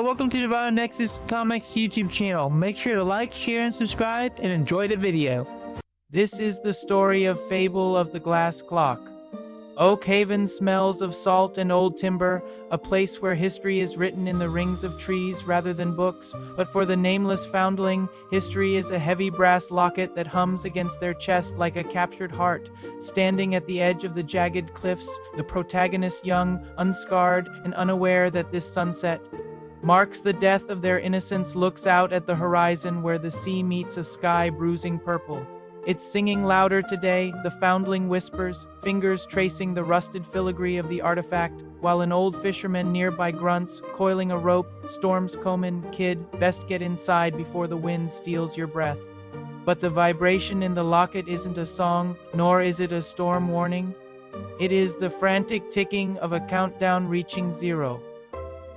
welcome to the Nexus Comics YouTube channel. Make sure to like, share, and subscribe, and enjoy the video. This is the story of Fable of the Glass Clock. Oak Haven smells of salt and old timber, a place where history is written in the rings of trees rather than books, but for the nameless foundling, history is a heavy brass locket that hums against their chest like a captured heart. Standing at the edge of the jagged cliffs, the protagonist young, unscarred, and unaware that this sunset marks the death of their innocence, looks out at the horizon where the sea meets a sky bruising purple. It's singing louder today, the foundling whispers, fingers tracing the rusted filigree of the artifact, while an old fisherman nearby grunts, coiling a rope, storms Komen, kid, best get inside before the wind steals your breath. But the vibration in the locket isn't a song, nor is it a storm warning. It is the frantic ticking of a countdown reaching zero.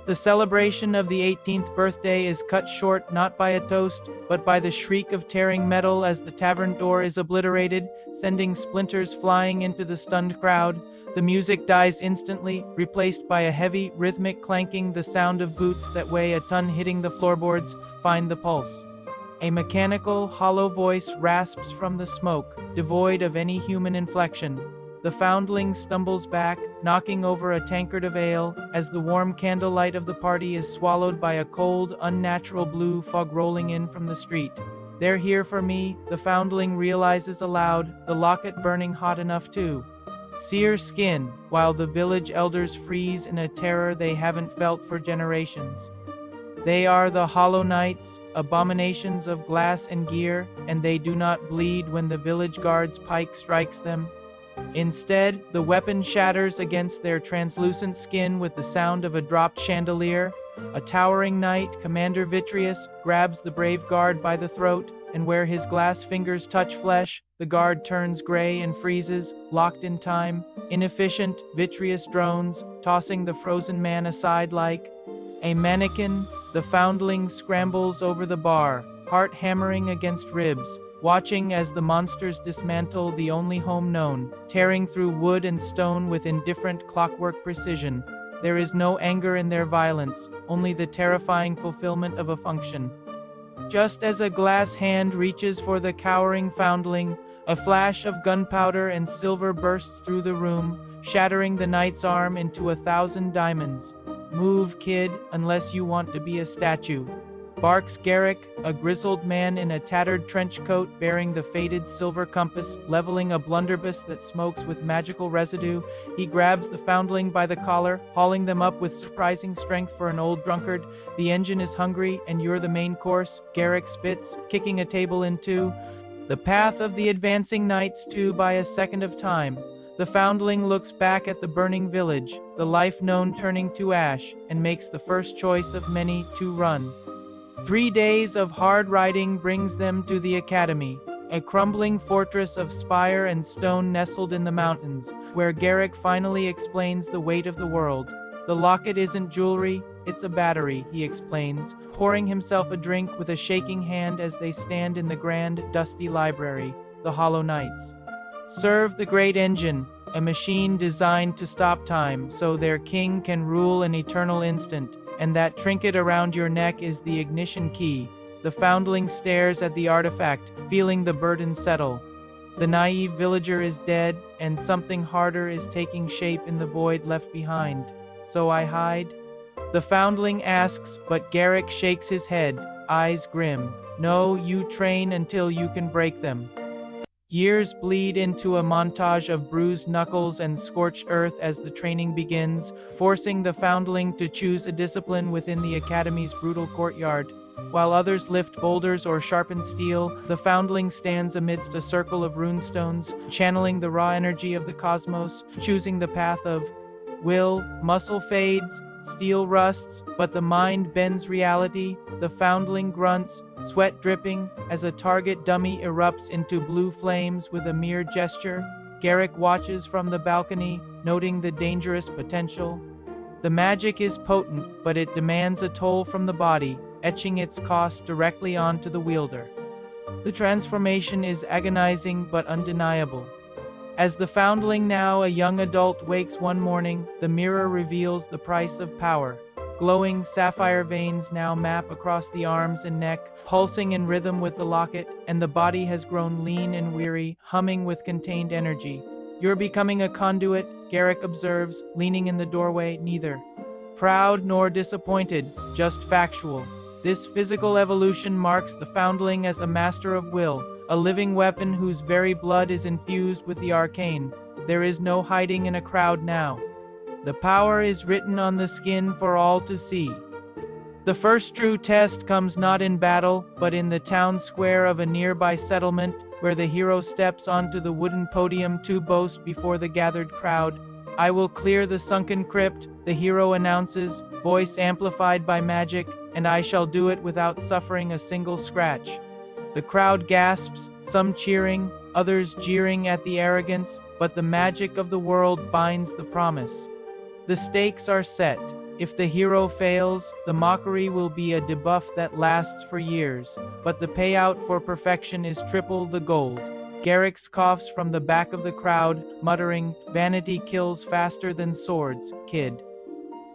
The celebration of the 18th birthday is cut short not by a toast, but by the shriek of tearing metal as the tavern door is obliterated, sending splinters flying into the stunned crowd. The music dies instantly, replaced by a heavy, rhythmic clanking, the sound of boots that weigh a ton hitting the floorboards, find the pulse. A mechanical, hollow voice rasps from the smoke, devoid of any human inflection. The foundling stumbles back, knocking over a tankard of ale, as the warm candlelight of the party is swallowed by a cold, unnatural blue fog rolling in from the street. They're here for me, the foundling realizes aloud, the locket burning hot enough to sear skin, while the village elders freeze in a terror they haven't felt for generations. They are the Hollow Knights, abominations of glass and gear, and they do not bleed when the village guard's pike strikes them. Instead, the weapon shatters against their translucent skin with the sound of a dropped chandelier. A towering knight, Commander Vitreous, grabs the brave guard by the throat, and where his glass fingers touch flesh, the guard turns gray and freezes, locked in time. Inefficient, Vitreous drones, tossing the frozen man aside like a mannequin. The foundling scrambles over the bar, heart hammering against ribs, watching as the monsters dismantle the only home known, tearing through wood and stone with indifferent clockwork precision. There is no anger in their violence, only the terrifying fulfillment of a function. Just as a glass hand reaches for the cowering foundling, a flash of gunpowder and silver bursts through the room, shattering the knight's arm into 1,000 diamonds. Move, kid, unless you want to be a statue, barks Garrick, a grizzled man in a tattered trench coat bearing the faded silver compass, leveling a blunderbuss that smokes with magical residue. He grabs the foundling by the collar, hauling them up with surprising strength for an old drunkard. The engine is hungry, and you're the main course, Garrick spits, kicking a table in two. The path of the advancing knights too by a second of time. The foundling looks back at the burning village, the life known turning to ash, and makes the first choice of many to run. 3 days of hard riding brings them to the academy, a crumbling fortress of spire and stone nestled in the mountains, where Garrick finally explains the weight of the world. The locket isn't jewelry, it's a battery, he explains, pouring himself a drink with a shaking hand as they stand in the grand, dusty library, the Hollow Knights. Serve the great engine, a machine designed to stop time so their king can rule an eternal instant. And that trinket around your neck is the ignition key. The foundling stares at the artifact, feeling the burden settle. The naive villager is dead, and something harder is taking shape in the void left behind. So I hide? The foundling asks, but Garrick shakes his head, eyes grim. No, you train until you can break them. Years bleed into a montage of bruised knuckles and scorched earth as the training begins, forcing the foundling to choose a discipline within the academy's brutal courtyard. While others lift boulders or sharpen steel, the foundling stands amidst a circle of runestones, channeling the raw energy of the cosmos, choosing the path of will. Muscle fades, steel rusts, but the mind bends reality. The foundling grunts, sweat dripping, as a target dummy erupts into blue flames with a mere gesture. Garrick watches from the balcony, noting the dangerous potential. The magic is potent, but it demands a toll from the body, etching its cost directly onto the wielder. The transformation is agonizing but undeniable. As the foundling, now a young adult, wakes one morning, the mirror reveals the price of power. Glowing sapphire veins now map across the arms and neck, pulsing in rhythm with the locket, and the body has grown lean and weary, humming with contained energy. You're becoming a conduit, Garrick observes, leaning in the doorway, neither proud nor disappointed, just factual. This physical evolution marks the foundling as a master of will, a living weapon whose very blood is infused with the arcane. There is no hiding in a crowd now. The power is written on the skin for all to see. The first true test comes not in battle, but in the town square of a nearby settlement, where the hero steps onto the wooden podium to boast before the gathered crowd. I will clear the sunken crypt, the hero announces, voice amplified by magic, and I shall do it without suffering a single scratch. The crowd gasps, some cheering, others jeering at the arrogance, but the magic of the world binds the promise. The stakes are set. If the hero fails, the mockery will be a debuff that lasts for years, but the payout for perfection is triple the gold. Garrick coughs from the back of the crowd, muttering, "Vanity kills faster than swords, kid."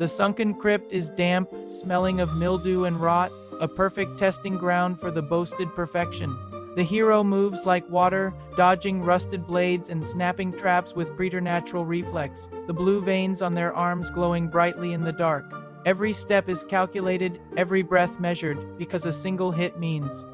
The sunken crypt is damp, smelling of mildew and rot, a perfect testing ground for the boasted perfection. The hero moves like water, dodging rusted blades and snapping traps with preternatural reflex, the blue veins on their arms glowing brightly in the dark. Every step is calculated, every breath measured, because a single hit means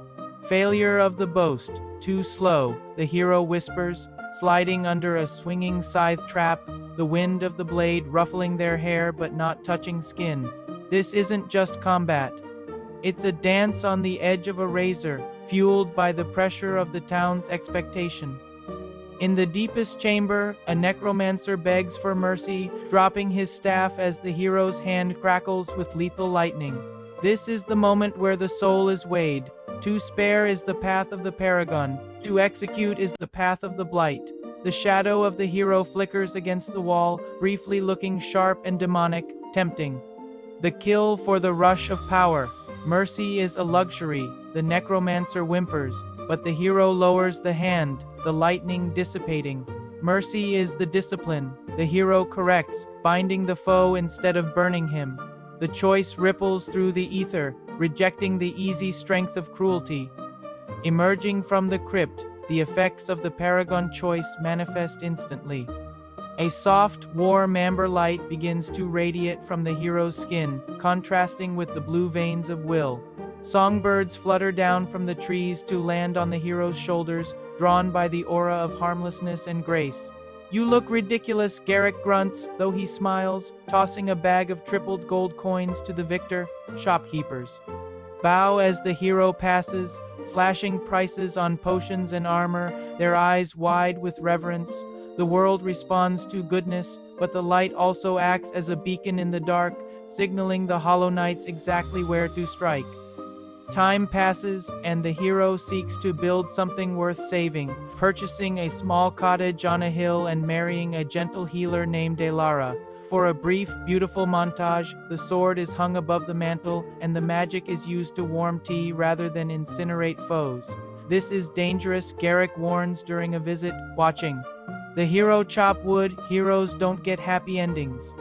failure of the boast. Too slow, the hero whispers, sliding under a swinging scythe trap, the wind of the blade ruffling their hair but not touching skin. This isn't just combat. It's a dance on the edge of a razor, fueled by the pressure of the town's expectation. In the deepest chamber, a necromancer begs for mercy, dropping his staff as the hero's hand crackles with lethal lightning. This is the moment where the soul is weighed. To spare is the path of the paragon, to execute is the path of the blight. The shadow of the hero flickers against the wall, briefly looking sharp and demonic, tempting. The kill for the rush of power. Mercy is a luxury, the necromancer whimpers, but the hero lowers the hand, the lightning dissipating. Mercy is the discipline, the hero corrects, binding the foe instead of burning him. The choice ripples through the ether, rejecting the easy strength of cruelty. Emerging from the crypt, the effects of the paragon choice manifest instantly. A soft, warm amber light begins to radiate from the hero's skin, contrasting with the blue veins of will. Songbirds flutter down from the trees to land on the hero's shoulders, drawn by the aura of harmlessness and grace. "You look ridiculous," Garrick grunts, though he smiles, tossing a bag of tripled gold coins to the victor. Shopkeepers bow as the hero passes, slashing prices on potions and armor, their eyes wide with reverence. The world responds to goodness, but the light also acts as a beacon in the dark, signaling the Hollow Knights exactly where to strike. Time passes, and the hero seeks to build something worth saving, purchasing a small cottage on a hill and marrying a gentle healer named Elara. For a brief, beautiful montage, the sword is hung above the mantle, and the magic is used to warm tea rather than incinerate foes. This is dangerous, Garrick warns during a visit, watching. The hero chop wood, heroes don't get happy endings.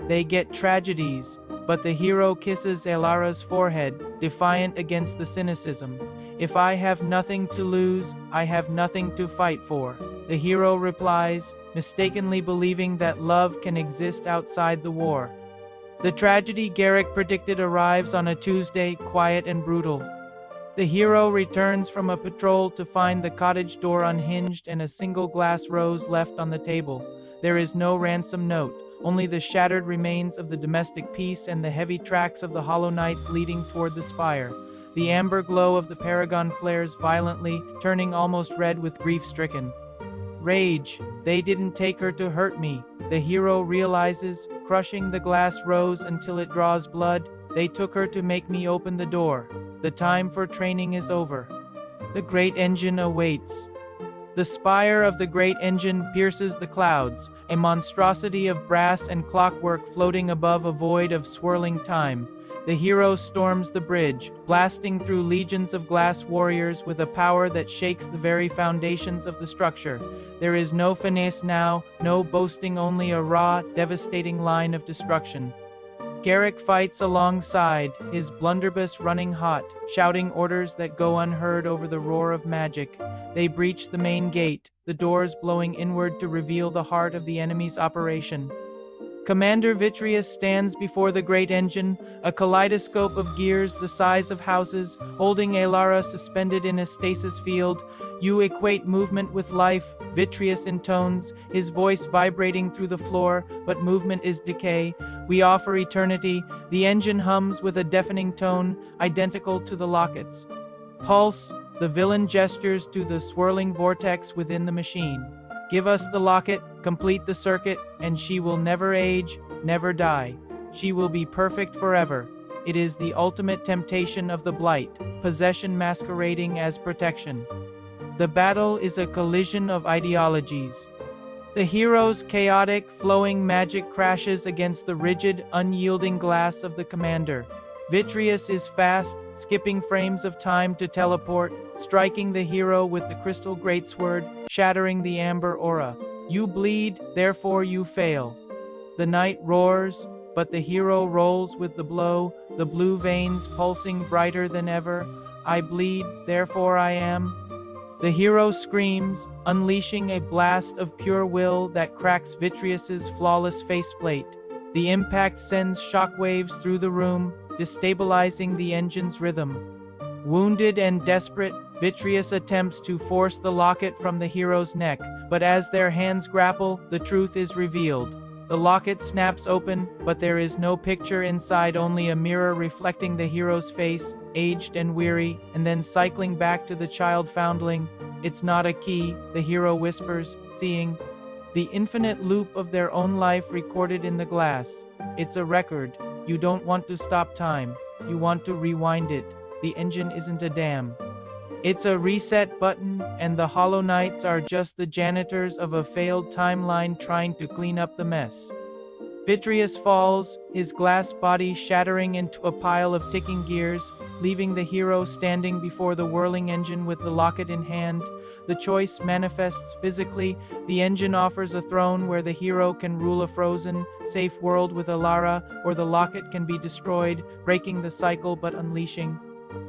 They get tragedies, but the hero kisses Elara's forehead, defiant against the cynicism. "If I have nothing to lose, I have nothing to fight for," the hero replies, mistakenly believing that love can exist outside the war. The tragedy Garrick predicted arrives on a Tuesday, quiet and brutal. The hero returns from a patrol to find the cottage door unhinged and a single glass rose left on the table. There is no ransom note, only the shattered remains of the domestic peace and the heavy tracks of the Hollow Knights leading toward the spire. The amber glow of the paragon flares violently, turning almost red with grief-stricken. Rage. They didn't take her to hurt me, the hero realizes, crushing the glass rose until it draws blood. They took her to make me open the door. The time for training is over. The great engine awaits. The spire of the great engine pierces the clouds, a monstrosity of brass and clockwork floating above a void of swirling time. The hero storms the bridge, blasting through legions of glass warriors with a power that shakes the very foundations of the structure. There is no finesse now, no boasting, only a raw, devastating line of destruction. Garrick fights alongside, his blunderbuss running hot, shouting orders that go unheard over the roar of magic. They breach the main gate, the doors blowing inward to reveal the heart of the enemy's operation. Commander Vitreous stands before the great engine, a kaleidoscope of gears the size of houses, holding Elara suspended in a stasis field. You equate movement with life, Vitreous intones, his voice vibrating through the floor, but movement is decay. We offer eternity. The engine hums with a deafening tone, identical to the lockets. Pulse, the villain gestures to the swirling vortex within the machine. Give us the locket, complete the circuit, and she will never age, never die. She will be perfect forever. It is the ultimate temptation of the blight, possession masquerading as protection. The battle is a collision of ideologies. The hero's chaotic, flowing magic crashes against the rigid, unyielding glass of the commander. Vitreous is fast, skipping frames of time to teleport, striking the hero with the crystal greatsword, shattering the amber aura. You bleed, therefore you fail. The knight roars, but the hero rolls with the blow, the blue veins pulsing brighter than ever. I bleed, therefore I am. The hero screams, unleashing a blast of pure will that cracks Vitreous's flawless faceplate. The impact sends shockwaves through the room, destabilizing the engine's rhythm. Wounded and desperate, Vitreous attempts to force the locket from the hero's neck, but as their hands grapple, the truth is revealed. The locket snaps open, but there is no picture inside, only a mirror reflecting the hero's face, aged and weary, and then cycling back to the child foundling. It's not a key, the hero whispers, seeing the infinite loop of their own life recorded in the glass. It's a record. You don't want to stop time. You want to rewind it. The engine isn't a dam. It's a reset button, and the Hollow Knights are just the janitors of a failed timeline trying to clean up the mess. Vitreous falls, his glass body shattering into a pile of ticking gears, leaving the hero standing before the whirling engine with the locket in hand. The choice manifests physically. The engine offers a throne where the hero can rule a frozen, safe world with Elara, or the locket can be destroyed, breaking the cycle but unleashing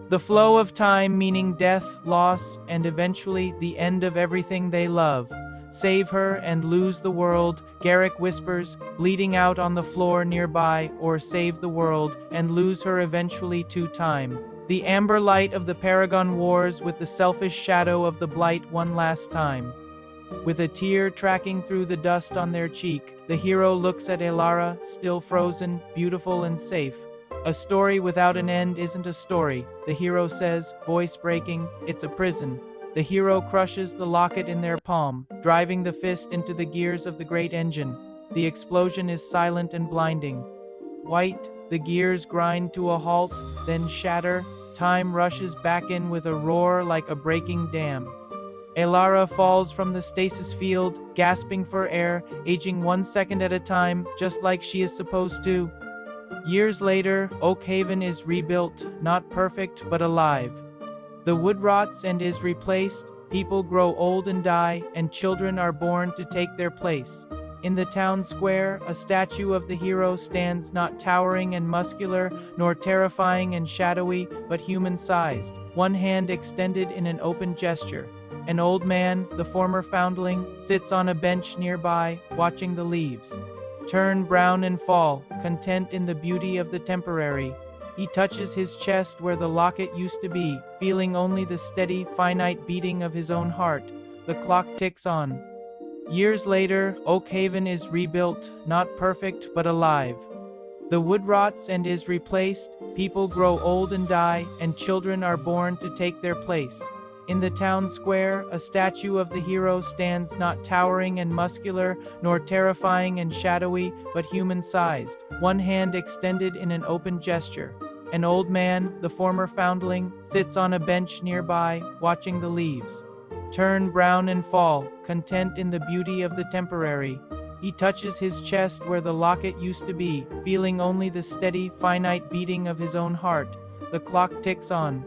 the flow of time, meaning death, loss, and eventually the end of everything they love. Save her and lose the world, Garrick whispers, bleeding out on the floor nearby, or save the world and lose her eventually to time. The amber light of the Paragon wars with the selfish shadow of the blight one last time. With a tear tracking through the dust on their cheek, the hero looks at Elara, still frozen, beautiful and safe. A story without an end isn't a story, the hero says, voice breaking, it's a prison. The hero crushes the locket in their palm, driving the fist into the gears of the great engine. The explosion is silent and blinding. White, the gears grind to a halt, then shatter. Time rushes back in with a roar like a breaking dam. Elara falls from the stasis field, gasping for air, aging 1 second at a time, just like she is supposed to. Years later, Oakhaven is rebuilt, not perfect but alive. The wood rots and is replaced, people grow old and die, and children are born to take their place. In the town square, a statue of the hero stands, not towering and muscular, nor terrifying and shadowy, but human-sized, one hand extended in an open gesture. An old man, the former foundling, sits on a bench nearby, watching the leaves turn brown and fall, content in the beauty of the temporary. He touches his chest where the locket used to be, feeling only the steady, finite beating of his own heart. The clock ticks on. Years later, Oakhaven is rebuilt, not perfect but alive. The wood rots and is replaced, people grow old and die, and children are born to take their place. In the town square, a statue of the hero stands, not towering and muscular, nor terrifying and shadowy, but human-sized, one hand extended in an open gesture. An old man, the former foundling, sits on a bench nearby, watching the leaves turn brown and fall, content in the beauty of the temporary. He touches his chest where the locket used to be, feeling only the steady, finite beating of his own heart. The clock ticks on.